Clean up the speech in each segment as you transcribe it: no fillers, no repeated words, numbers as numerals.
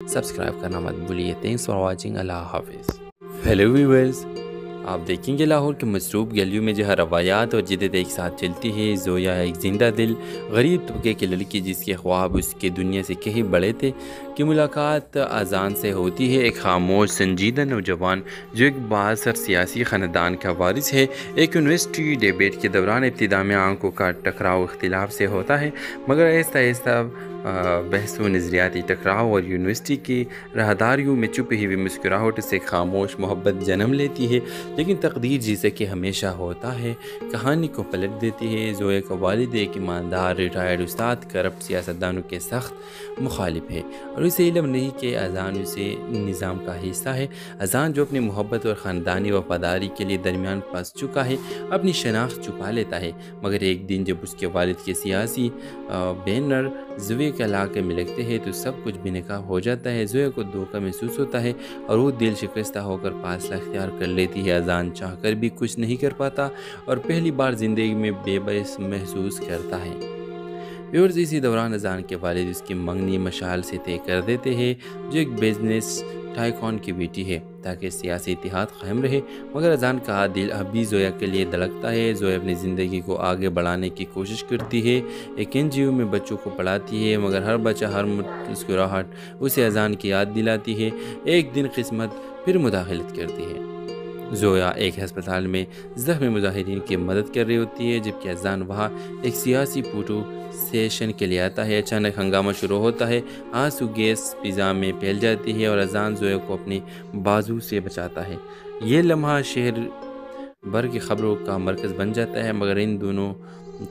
Subscribe کرنا مت بھولیے۔ Thanks for watching. اللہ حافظ۔ ہیلو ویورز، آپ دیکھیں گے لاہور کے مصروف گلیوں میں جہاں روایات اور جدت ایک ساتھ چلتی ہے۔ زویا ایک زندہ دل غریب طبقے کی لڑکی جس کے خواب اس کے دنیا سے کہیں بڑے تھے کی ملاقات اذان سے ہوتی ہے۔ ایک خاموش سنجیدہ نوجوان جو ایک بااثر سیاسی خاندان کا وارث ہے، ایک یونیورسٹی ڈیبیٹ کے دوران ابتدا میں آنکھوں کا ٹکراؤ اختلاف سے ہوتا ہے، مگر آہستہ آہستہ بحث و نظریاتی ٹکراؤ اور یونیورسٹی کی راہداریوں میں چھپی ہوئی مسکراہٹ سے خاموش محبت جنم لیتی ہے۔ لیکن تقدیر جیسے کہ ہمیشہ ہوتا ہے کہانی کو پلٹ دیتی ہے۔ زویا کا والد ایک ایماندار ریٹائرڈ استاد کرپٹ سیاستدانوں کے سخت مخالف ہے، اور اسے علم نہیں کہ اذان اسے نظام کا حصہ ہے۔ اذان جو اپنی محبت اور خاندانی وفاداری کے لیے درمیان پھنس چکا ہے اپنی شناخت چھپا لیتا ہے، مگر ایک دن جب اس کے والد کے سیاسی بینر زویا کے علاقے میں لگتے ہیں تو سب کچھ بے نقاب ہو جاتا ہے۔ زویا کو دھوکہ محسوس ہوتا ہے اور وہ دل شکستہ ہو کر فاصلہ اختیار کر لیتی ہے۔ اذان چاہ کر بھی کچھ نہیں کر پاتا اور پہلی بار زندگی میں بے بس محسوس کرتا ہے۔ ویورز، اسی دوران اذان کے والد اس کی منگنی مشعل سے طے کر دیتے ہیں جو ایک بزنس ٹائکون کی بیٹی ہے تاکہ سیاسی اتحاد قائم رہے، مگر اذان کا دل اب بھی زویا کے لیے دھڑکتا ہے۔ زویا اپنی زندگی کو آگے بڑھانے کی کوشش کرتی ہے، ایک NGO میں بچوں کو پڑھاتی ہے، مگر ہر بچہ ہر مسکراہٹ اسے اذان کی یاد دلاتی ہے۔ ایک دن قسمت پھر مداخلت کرتی ہے۔ زویا ایک ہسپتال میں زخمی مظاہرین کی مدد کر رہی ہوتی ہے جبکہ اذان وہاں ایک سیاسی فوٹو سیشن کے لیے آتا ہے۔ اچانک ہنگامہ شروع ہوتا ہے، آنسو گیس فضا میں پھیل جاتی ہے اور اذان زویا کو اپنی بازو سے بچاتا ہے۔ یہ لمحہ شہر بھر کی خبروں کا مرکز بن جاتا ہے، مگر ان دونوں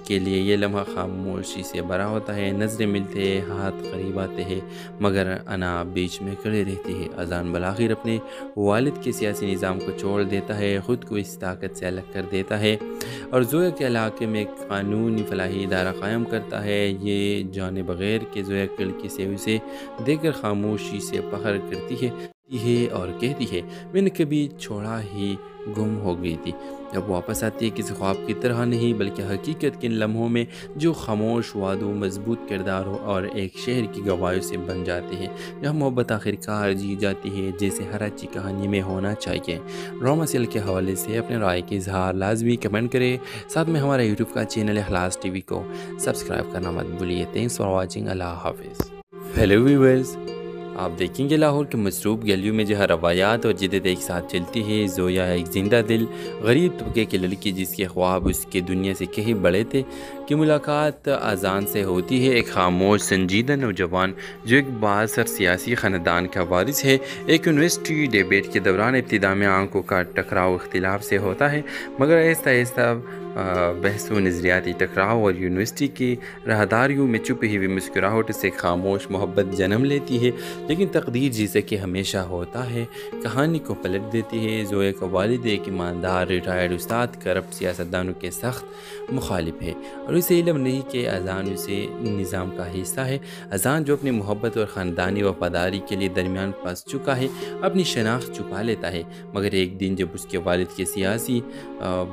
کے لیے یہ لمحہ خاموشی سے بھرا ہوتا ہے۔ نظریں ملتے ہیں، ہاتھ قریب آتے ہیں، مگر انا بیچ میں کھڑی رہتی ہے۔ اذان بالآخر اپنے والد کے سیاسی نظام کو چھوڑ دیتا ہے، خود کو اس طاقت سے الگ کر دیتا ہے اور زویا کے علاقے میں ایک قانونی فلاحی ادارہ قائم کرتا ہے۔ یہ جانے بغیر کہ زویا کھڑکی سے اسے دیکھ کر خاموشی سے فخر کرتی ہے اور کہتی ہے، میں نے کبھی چھوڑا ہی گم ہو گئی تھی، اب واپس آتی ہے، کسی خواب کی طرح نہیں بلکہ حقیقت کے لمحوں میں جو خاموش وعدوں، مضبوط کرداروں اور ایک شہر کی گواہیوں سے بن جاتے ہیں، جہاں محبت آخرکار جی جاتی ہے جیسے ہر اچھی کہانی میں ہونا چاہیے۔ ڈرامہ سیل کے حوالے سے اپنے رائے کے اظہار لازمی کمنٹ کریں، ساتھ میں ہمارا یوٹیوب کا چینل اخلاص TV کو سبسکرائب کرنا مت بھولیے۔ Thanks for watching. اللہ حافظ۔ ہیلو ویورز، آپ دیکھیں گے لاہور کے مصروف گلیوں میں جہاں روایات اور جدت ایک ساتھ چلتی ہے۔ زویا ایک زندہ دل غریب طبقے کی لڑکی جس کے خواب اس کے دنیا سے کہیں بڑے تھے کی ملاقات اذان سے ہوتی ہے۔ ایک خاموش سنجیدہ نوجوان جو ایک بااثر سیاسی خاندان کا وارث ہے، ایک یونیورسٹی ڈیبیٹ کے دوران ابتدا میں آنکھوں کا ٹکراؤ اختلاف سے ہوتا ہے، مگر آہستہ آہستہ بحث و نظریاتی ٹکراؤ اور یونیورسٹی کی راہداریوں میں چھپی ہوئی مسکراہٹ سے خاموش محبت جنم لیتی ہے۔ لیکن تقدیر جیسے کہ ہمیشہ ہوتا ہے کہانی کو پلٹ دیتی ہے۔ زویا کا والد ایک ایماندار ریٹائرڈ استاد کرپٹ سیاستدانوں کے سخت مخالف ہے، اور اسے علم نہیں کہ اذان اسے نظام کا حصہ ہے۔ اذان جو اپنی محبت اور خاندانی وفاداری کے لیے درمیان پھنس چکا ہے اپنی شناخت چھپا لیتا ہے، مگر ایک دن جب اس کے والد کے سیاسی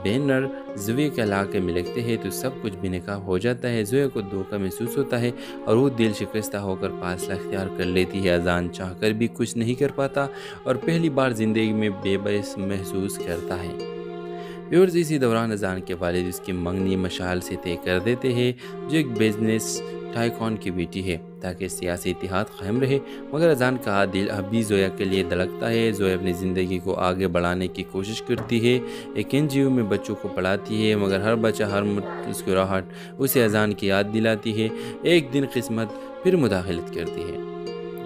بینر زویا کے علاقے میں لگتے ہیں تو سب کچھ بے نقاب ہو جاتا ہے۔ زویا کو دھوکہ محسوس ہوتا ہے اور وہ دل شکستہ ہو کر فاصلہ اختیار کر لیتی ہے۔ اذان چاہ کر بھی کچھ نہیں کر پاتا اور پہلی بار زندگی میں بے بس محسوس کرتا ہے۔ ویورز، اسی دوران اذان کے والد اس کی منگنی مشعل سے طے کر دیتے ہیں جو ایک بزنس ٹائکون کی بیٹی ہے تاکہ سیاسی اتحاد قائم رہے، مگر اذان کا دل اب بھی زویا کے لیے دھڑکتا ہے۔ زویا اپنی زندگی کو آگے بڑھانے کی کوشش کرتی ہے، ایک NGO میں بچوں کو پڑھاتی ہے، مگر ہر بچہ ہر مسکراہٹ اسے اذان کی یاد دلاتی ہے۔ ایک دن قسمت پھر مداخلت کرتی ہے۔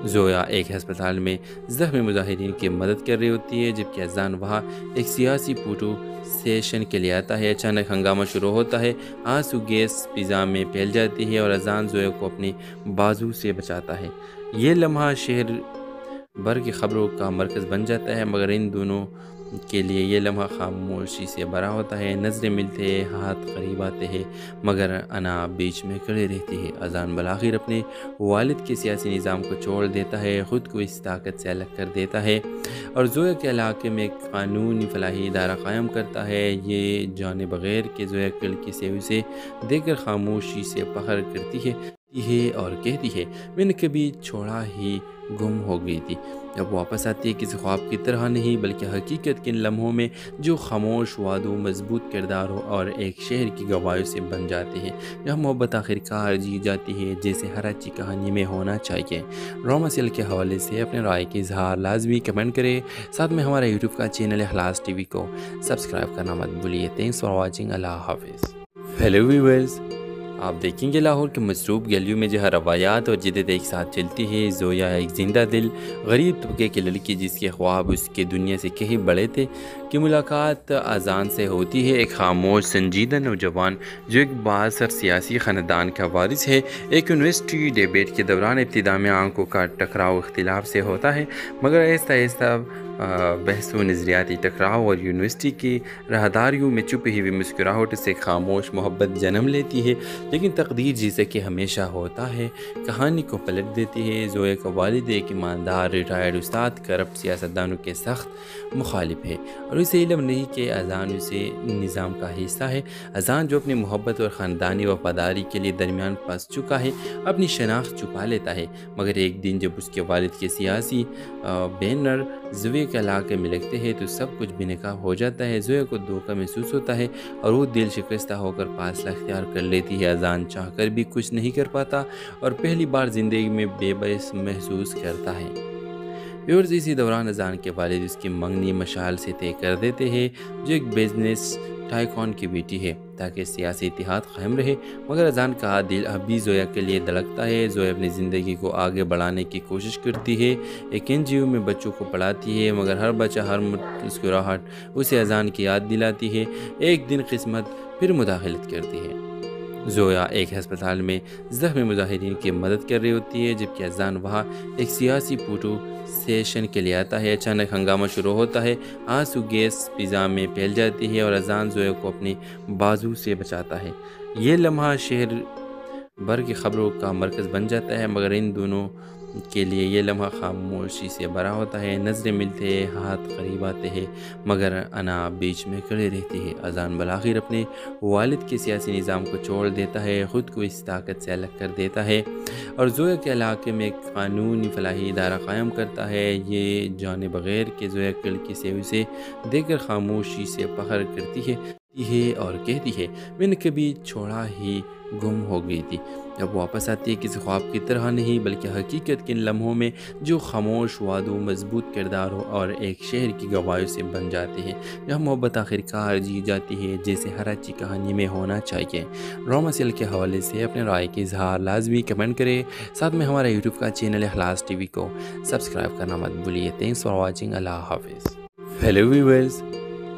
زویا ایک ہسپتال میں زخمی مظاہرین کی مدد کر رہی ہوتی ہے جبکہ اذان وہاں ایک سیاسی فوٹو سیشن کے لیے آتا ہے۔ اچانک ہنگامہ شروع ہوتا ہے، آنسو گیس فضا میں پھیل جاتی ہے اور اذان زویا کو اپنی بازو سے بچاتا ہے۔ یہ لمحہ شہر بھر کی خبروں کا مرکز بن جاتا ہے، مگر ان دونوں کے لیے یہ لمحہ خاموشی سے بھرا ہوتا ہے۔ نظریں ملتے ہیں، ہاتھ قریب آتے ہیں، مگر انا بیچ میں کھڑی رہتی ہے۔ اذان بالآخر اپنے والد کے سیاسی نظام کو چھوڑ دیتا ہے، خود کو اس طاقت سے الگ کر دیتا ہے اور زویا کے علاقے میں ایک قانونی فلاحی ادارہ قائم کرتا ہے۔ یہ جانے بغیر کہ زویا کھڑکی سے اسے دیکھ کر خاموشی سے فخر کرتی ہے اور کہتی ہے، میں نے کبھی چھوڑا ہی گم ہو گئی تھی۔ اب واپس آتی ہے کسی خواب کی طرح نہیں بلکہ حقیقت کے ان لمحوں میں جو خاموش وعدوں، مضبوط کرداروں اور ایک شہر کی گواہیوں سے بن جاتے ہیں، جہاں محبت آخرکار جی جاتی ہے جیسے ہر اچھی کہانی میں ہونا چاہیے۔ ڈرامہ سیریل کے حوالے سے اپنے رائے کے اظہار لازمی کمنٹ کریں، ساتھ میں ہمارا یوٹیوب کا چینل اخلاص ٹی وی کو سبسکرائب کرنا مت بھولیے۔ تھینکس فار واچنگ، اللہ حافظ۔ ہیلو ویورز، آپ دیکھیں گے لاہور کے مصروف گلیوں میں جہاں روایات اور جدت ایک ساتھ چلتی ہے۔ زویا ایک زندہ دل غریب طبقے کی لڑکی جس کے خواب اس کے دنیا سے کہیں بڑے تھے کی ملاقات اذان سے ہوتی ہے۔ ایک خاموش سنجیدہ نوجوان جو ایک بااثر سیاسی خاندان کا وارث ہے، ایک یونیورسٹی ڈیبیٹ کے دوران ابتدا میں آنکھوں کا ٹکراؤ اختلاف سے ہوتا ہے، مگر آہستہ آہستہ بحث و نظریاتی ٹکراؤ اور یونیورسٹی کی راہداریوں میں چھپی ہوئی مسکراہٹ سے خاموش محبت جنم لیتی ہے۔ لیکن تقدیر جیسے کہ ہمیشہ ہوتا ہے کہانی کو پلٹ دیتی ہے۔ زویا کا والد ایک ایماندار ریٹائرڈ استاد کرپٹ سیاستدانوں کے سخت مخالف ہے اور اسے علم نہیں کہ اذان اسے نظام کا حصہ ہے۔ اذان جو اپنی محبت اور خاندانی وفاداری کے لیے درمیان پھنس چکا ہے اپنی شناخت چھپا لیتا ہے، مگر ایک دن جب اس کے والد کے سیاسی بینر زویا کے علاقے میں لگتے ہیں تو سب کچھ بے نقاب ہو جاتا ہے۔ زویا کو دھوکہ محسوس ہوتا ہے اور وہ دل شکستہ ہو کر فاصلہ اختیار کر لیتی ہے۔ اذان چاہ کر بھی کچھ نہیں کر پاتا اور پہلی بار زندگی میں بے بس محسوس کرتا ہے۔ ویورز، اسی دوران اذان کے والد اس کی منگنی مشعل سے طے کر دیتے ہیں جو ایک بزنس ٹائکون کی بیٹی ہے تاکہ سیاسی اتحاد قائم رہے، مگر اذان کا دل اب بھی زویا کے لیے دھڑکتا ہے۔ زویا اپنی زندگی کو آگے بڑھانے کی کوشش کرتی ہے، ایک NGO میں بچوں کو پڑھاتی ہے، مگر ہر بچہ، ہر مسکراہٹ اسے اذان کی یاد دلاتی ہے۔ ایک دن قسمت پھر مداخلت کرتی ہے۔ زویا ایک ہسپتال میں زخمی مظاہرین کی مدد کر رہی ہوتی ہے جبکہ اذان وہاں ایک سیاسی فوٹو سیشن کے لیے آتا ہے۔ اچانک ہنگامہ شروع ہوتا ہے، آنسو گیس فضا میں پھیل جاتی ہے اور اذان زویا کو اپنی بازو سے بچاتا ہے۔ یہ لمحہ شہر بھر کی خبروں کا مرکز بن جاتا ہے، مگر ان دونوں کے لیے یہ لمحہ خاموشی سے بھرا ہوتا ہے۔ نظریں ملتے ہیں، ہاتھ قریب آتے ہیں، مگر انا بیچ میں کھڑی رہتی ہے۔ اذان بالآخر اپنے والد کے سیاسی نظام کو چھوڑ دیتا ہے، خود کو اس طاقت سے الگ کر دیتا ہے اور زویا کے علاقے میں ایک قانونی فلاحی ادارہ قائم کرتا ہے۔ یہ جانے بغیر کہ زویا لڑکی سے اسے دیکھ کر خاموشی سے فخر کرتی ہے اور کہتی ہے، میں نے کبھی چھوڑا ہی گم ہو گئی تھی۔ اب واپس آتی ہے کسی خواب کی طرح نہیں بلکہ حقیقت کے ان لمحوں میں جو خاموش وعدوں، مضبوط کرداروں اور ایک شہر کی گواہیوں سے بن جاتے ہیں، جہاں محبت آخرکار جی جاتی ہے جیسے ہر اچھی کہانی میں ہونا چاہیے۔ ڈرامہ سیریل کے حوالے سے اپنے رائے کے اظہار لازمی کمنٹ کریں، ساتھ میں ہمارا یوٹیوب کا چینل اخلاص ٹی وی کو سبسکرائب کرنا مت بھولیے۔ تھینکس فار واچنگ، اللہ حافظ۔ ہیلو ویورز،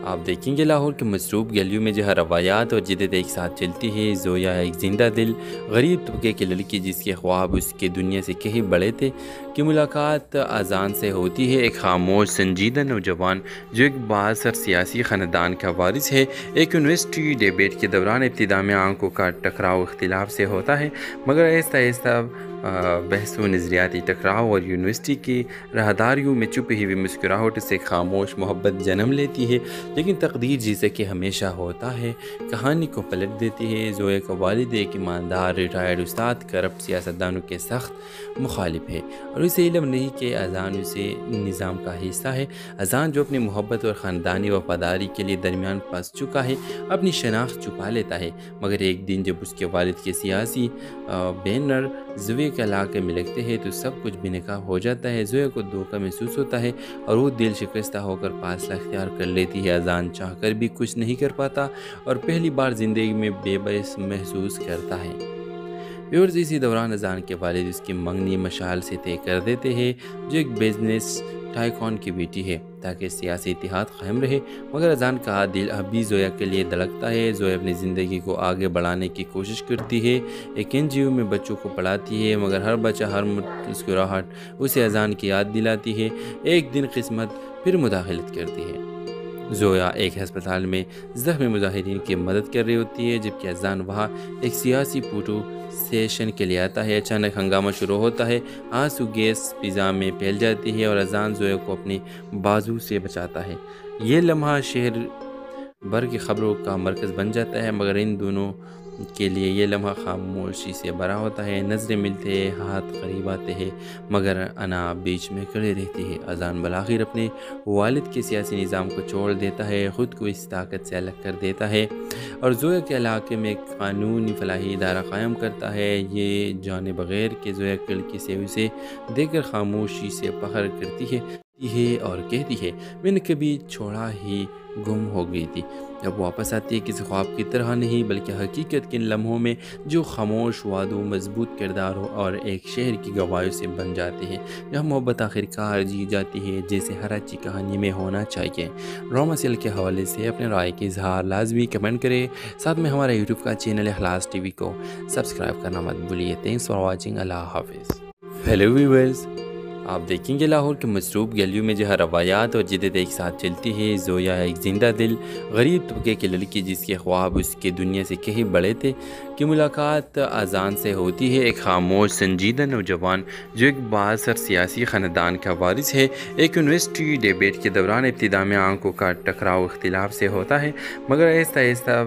آپ دیکھیں گے لاہور کے مصروف گلیوں میں جہاں روایات اور جدت ایک ساتھ چلتی ہے۔ زویا ایک زندہ دل غریب طبقے کی لڑکی جس کے خواب اس کے دنیا سے کہیں بڑے تھے کی ملاقات اذان سے ہوتی ہے۔ ایک خاموش سنجیدہ نوجوان جو ایک بااثر سیاسی خاندان کا وارث ہے، ایک یونیورسٹی ڈیبیٹ کے دوران ابتدا میں آنکھوں کا ٹکراؤ اختلاف سے ہوتا ہے، مگر آہستہ آہستہ بحث و نظریاتی ٹکراؤ اور یونیورسٹی کی راہداریوں میں چھپی ہوئی مسکراہٹ سے خاموش محبت جنم لیتی ہے۔ لیکن تقدیر جیسے کہ ہمیشہ ہوتا ہے کہانی کو پلٹ دیتی ہے۔ زویا کا والد ایک ایماندار ریٹائرڈ استاد کرپٹ سیاستدانوں کے سخت مخالف ہے اور اسے علم نہیں کہ اذان اسے نظام کا حصہ ہے۔ اذان جو اپنی محبت اور خاندانی وفاداری کے لیے درمیان پھنس چکا ہے اپنی شناخت چھپا لیتا ہے، مگر ایک دن جب اس کے والد کے سیاسی بینر زویا کے علاقے میں لگتے ہیں تو سب کچھ بے نقاب ہو جاتا ہے۔ زویا کو دھوکہ محسوس ہوتا ہے اور وہ دل شکستہ ہو کر فاصلہ اختیار کر لیتی ہے۔ اذان چاہ کر بھی کچھ نہیں کر پاتا اور پہلی بار زندگی میں بے بس محسوس کرتا ہے۔ ویورز، اسی دوران اذان کے والد اس کی منگنی مشعل سے طے کر دیتے ہیں جو ایک بزنس ٹائکون کی بیٹی ہے تاکہ سیاسی اتحاد قائم رہے، مگر اذان کا دل اب بھی زویا کے لیے دھڑکتا ہے۔ زویا اپنی زندگی کو آگے بڑھانے کی کوشش کرتی ہے، ایک NGO میں بچوں کو پڑھاتی ہے، مگر ہر بچہ، ہر مسکراہٹ اسے اذان کی یاد دلاتی ہے۔ ایک دن قسمت پھر مداخلت کرتی ہے۔ زویا ایک ہسپتال میں زخمی مظاہرین کی مدد کر رہی ہوتی ہے جبکہ اذان وہاں ایک سیاسی فوٹو سیشن کے لیے آتا ہے۔ اچانک ہنگامہ شروع ہوتا ہے، آنسو گیس فضا میں پھیل جاتی ہے اور اذان زویا کو اپنی بازو سے بچاتا ہے۔ یہ لمحہ شہر بھر کی خبروں کا مرکز بن جاتا ہے، مگر ان دونوں کے لیے یہ لمحہ خاموشی سے بھرا ہوتا ہے۔ نظریں ملتے ہیں، ہاتھ قریب آتے ہیں، مگر انا بیچ میں کھڑی رہتی ہے۔ اذان بالآخر اپنے والد کے سیاسی نظام کو چھوڑ دیتا ہے، خود کو اس طاقت سے الگ کر دیتا ہے اور زویا کے علاقے میں ایک قانونی فلاحی ادارہ قائم کرتا ہے۔ یہ جانے بغیر کہ زویا کھڑکی سے اسے دیکھ کر خاموشی سے فخر کرتی ہے اور کہتی ہے، میں نے کبھی چھوڑا ہی گم ہو گئی تھی۔ اب واپس آتی ہے، کسی خواب کی طرح نہیں بلکہ حقیقت کے ان لمحوں میں جو خاموش وعدوں، مضبوط کرداروں اور ایک شہر کی گواہیوں سے بن جاتے ہیں، جہاں محبت آخرکار جی جاتی ہے جیسے ہر اچھی کہانی میں ہونا چاہیے۔ ڈرامہ سیریل کے حوالے سے اپنے رائے کے اظہار لازمی کمنٹ کریں، ساتھ میں ہمارا یوٹیوب کا چینل اخلاص ٹی وی کو سبسکرائب کرنا مت بھولیے۔ تھینکس فار واچنگ، اللہ حافظ۔ ہیلو ویورز، آپ دیکھیں گے لاہور کے مصروف گلیوں میں جہاں روایات اور جدت ایک ساتھ چلتی ہے۔ زویا ایک زندہ دل غریب طبقے کی لڑکی جس کے خواب اس کے دنیا سے کہیں بڑے تھے کی ملاقات اذان سے ہوتی ہے۔ ایک خاموش سنجیدہ نوجوان جو ایک بااثر سیاسی خاندان کا وارث ہے، ایک یونیورسٹی ڈیبیٹ کے دوران ابتدا میں آنکھوں کا ٹکراؤ اختلاف سے ہوتا ہے، مگر آہستہ آہستہ